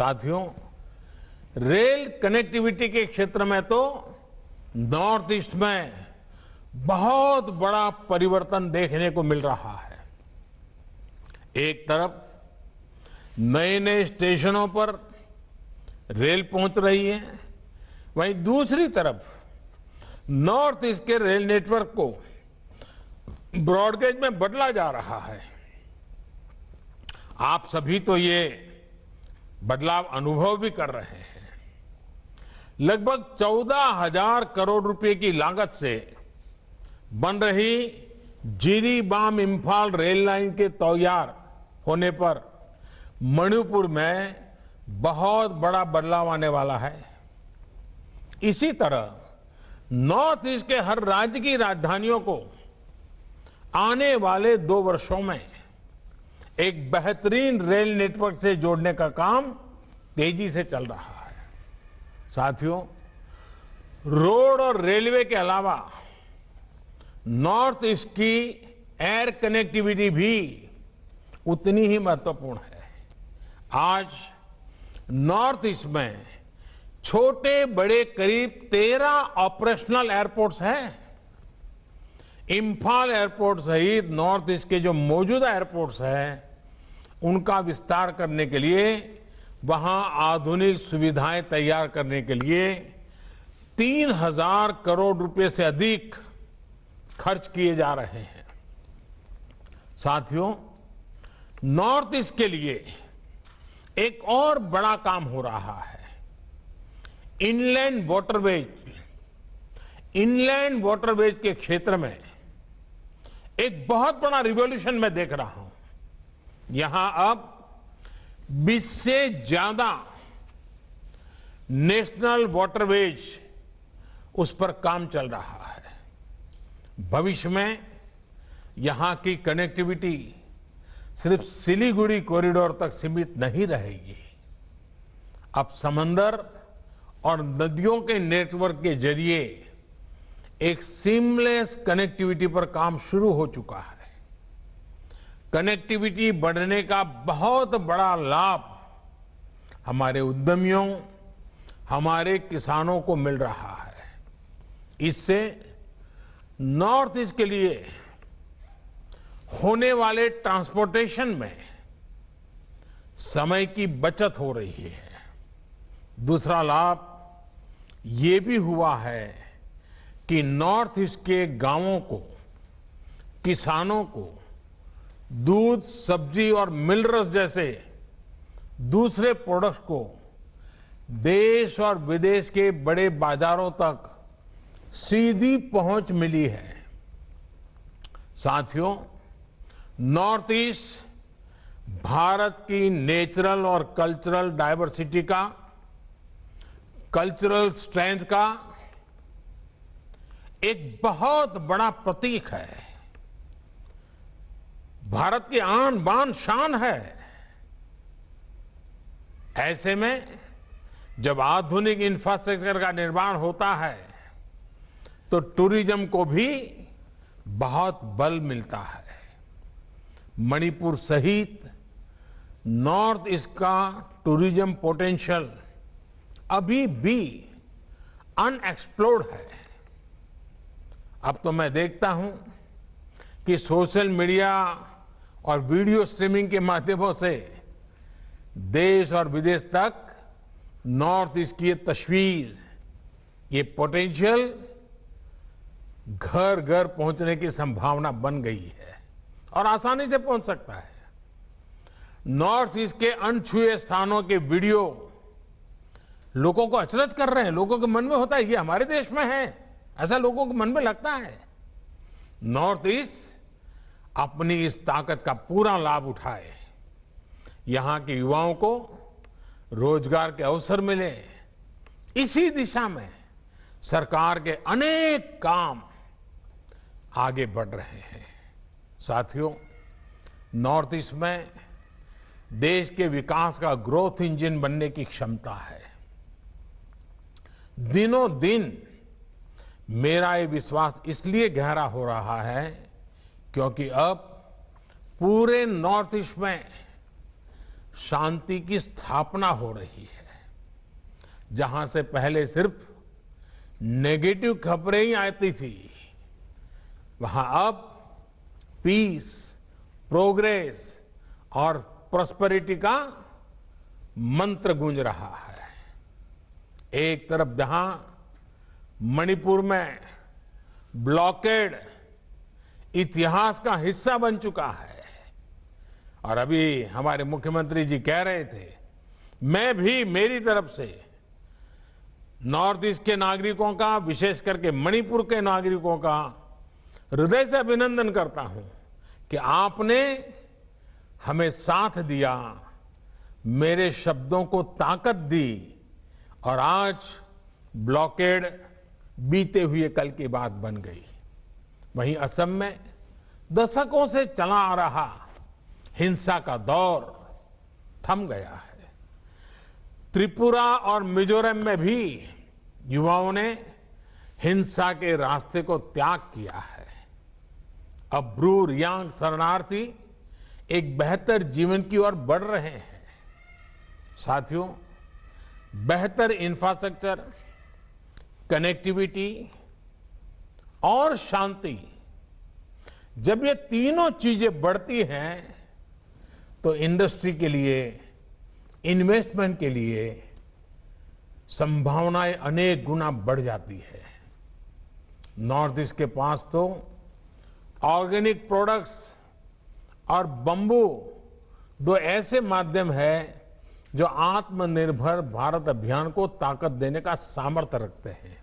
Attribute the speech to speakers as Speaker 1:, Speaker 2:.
Speaker 1: साथियों, rail connectivity के क्षेत्र में तो नॉर्थ ईस्ट में बहुत बड़ा परिवर्तन देखने को मिल रहा है। एक तरफ नए नए स्टेशनों पर रेल पहुंच रही है, वहीं दूसरी तरफ नॉर्थ ईस्ट के रेल नेटवर्क को ब्रॉडगेज में बदला जा रहा है। आप सभी तो ये बदलाव अनुभव भी कर रहे हैं। लगभग 14,000 करोड़ रुपए की लागत से बन रही जिरीबाम इंफाल रेल लाइन के तैयार होने पर मणिपुर में बहुत बड़ा बदलाव आने वाला है। इसी तरह नॉर्थ ईस्ट के हर राज्य की राजधानियों को आने वाले 2 वर्षों में एक बेहतरीन रेल नेटवर्क से जोड़ने का काम तेजी से चल रहा है। साथियों, रोड और रेलवे के अलावा नॉर्थ ईस्ट की एयर कनेक्टिविटी भी उतनी ही महत्वपूर्ण है। आज नॉर्थ ईस्ट में छोटे बड़े करीब 13 ऑपरेशनल एयरपोर्ट्स हैं। इंफाल एयरपोर्ट सहित नॉर्थ ईस्ट के जो मौजूदा एयरपोर्ट्स हैं, उनका विस्तार करने के लिए, वहां आधुनिक सुविधाएं तैयार करने के लिए 3,000 करोड़ रुपए से अधिक खर्च किए जा रहे हैं। साथियों, नॉर्थ ईस्ट के लिए एक और बड़ा काम हो रहा है। इनलैंड वाटरवेज के क्षेत्र में एक बहुत बड़ा रिवॉल्यूशन मैं देख रहा हूं। यहां अब 20 से ज्यादा नेशनल वाटरवेज उस पर काम चल रहा है। भविष्य में यहां की कनेक्टिविटी सिर्फ सिलीगुड़ी कॉरिडोर तक सीमित नहीं रहेगी। अब समंदर और नदियों के नेटवर्क के जरिए एक सीमलेस कनेक्टिविटी पर काम शुरू हो चुका है। कनेक्टिविटी बढ़ने का बहुत बड़ा लाभ हमारे उद्यमियों, हमारे किसानों को मिल रहा है। इससे नॉर्थ ईस्ट के लिए होने वाले ट्रांसपोर्टेशन में समय की बचत हो रही है। दूसरा लाभ ये भी हुआ है कि नॉर्थ ईस्ट के गांवों को, किसानों को दूध, सब्जी और मिनरल्स जैसे दूसरे प्रोडक्ट्स को देश और विदेश के बड़े बाजारों तक सीधी पहुंच मिली है। साथियों, नॉर्थ ईस्ट भारत की नेचुरल और कल्चरल डाइवर्सिटी का, कल्चरल स्ट्रेंथ का एक बहुत बड़ा प्रतीक है। भारत की आन बान शान है। ऐसे में जब आधुनिक इंफ्रास्ट्रक्चर का निर्माण होता है तो टूरिज्म को भी बहुत बल मिलता है। मणिपुर सहित नॉर्थ ईस्ट का टूरिज्म पोटेंशियल अभी भी अनएक्सप्लोर्ड है। अब तो मैं देखता हूं कि सोशल मीडिया और वीडियो स्ट्रीमिंग के माध्यमों से देश और विदेश तक नॉर्थ ईस्ट की ये तस्वीर, ये पोटेंशियल घर घर पहुंचने की संभावना बन गई है और आसानी से पहुंच सकता है। नॉर्थ ईस्ट के अनछुए स्थानों के वीडियो लोगों को अचरज कर रहे हैं। लोगों के मन में होता है ये हमारे देश में है, ऐसा लोगों के मन में लगता है। नॉर्थ ईस्ट अपनी इस ताकत का पूरा लाभ उठाए, यहां के युवाओं को रोजगार के अवसर मिले, इसी दिशा में सरकार के अनेक काम आगे बढ़ रहे हैं। साथियों, नॉर्थ ईस्ट में देश के विकास का ग्रोथ इंजन बनने की क्षमता है। दिनों दिन मेरा ये विश्वास इसलिए गहरा हो रहा है क्योंकि अब पूरे नॉर्थ ईस्ट में शांति की स्थापना हो रही है। जहां से पहले सिर्फ नेगेटिव खबरें ही आती थी, वहां अब पीस, प्रोग्रेस और प्रॉस्पेरिटी का मंत्र गूंज रहा है। एक तरफ जहां मणिपुर में ब्लॉकेड इतिहास का हिस्सा बन चुका है, और अभी हमारे मुख्यमंत्री जी कह रहे थे, मैं भी मेरी तरफ से नॉर्थ ईस्ट के नागरिकों का, विशेष करके मणिपुर के नागरिकों का हृदय से अभिनंदन करता हूं कि आपने हमें साथ दिया, मेरे शब्दों को ताकत दी, और आज ब्लॉकेड बीते हुए कल की बात बन गई। वहीं असम में दशकों से चला आ रहा हिंसा का दौर थम गया है। त्रिपुरा और मिजोरम में भी युवाओं ने हिंसा के रास्ते को त्याग किया है। अब ब्रू रियांग शरणार्थी एक बेहतर जीवन की ओर बढ़ रहे हैं। साथियों, बेहतर इंफ्रास्ट्रक्चर, कनेक्टिविटी और शांति, जब ये तीनों चीजें बढ़ती हैं तो इंडस्ट्री के लिए, इन्वेस्टमेंट के लिए संभावनाएं अनेक गुना बढ़ जाती है। नॉर्थ ईस्ट के पास तो ऑर्गेनिक प्रोडक्ट्स और बंबू दो ऐसे माध्यम हैं जो आत्मनिर्भर भारत अभियान को ताकत देने का सामर्थ्य रखते हैं।